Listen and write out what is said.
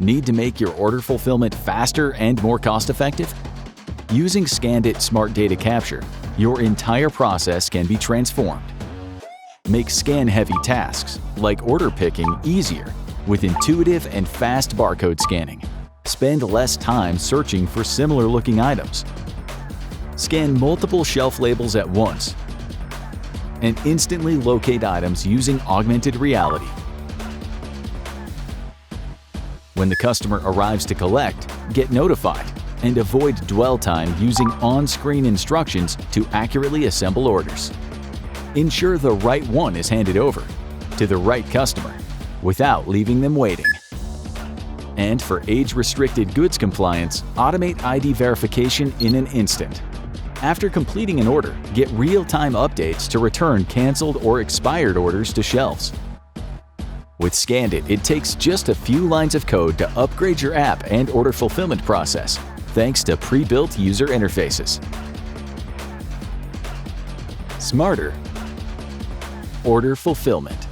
Need to make your order fulfillment faster and more cost-effective? Using Scandit Smart Data Capture, your entire process can be transformed. Make scan-heavy tasks, like order picking, easier with intuitive and fast barcode scanning. Spend less time searching for similar-looking items. Scan multiple shelf labels at once and instantly locate items using augmented reality. When the customer arrives to collect, get notified and avoid dwell time using on-screen instructions to accurately assemble orders. Ensure the right one is handed over to the right customer without leaving them waiting. And for age-restricted goods compliance, automate ID verification in an instant. After completing an order, get real-time updates to return canceled or expired orders to shelves. With Scandit, it takes just a few lines of code to upgrade your app and order fulfillment process, thanks to pre-built user interfaces. Smarter order fulfillment.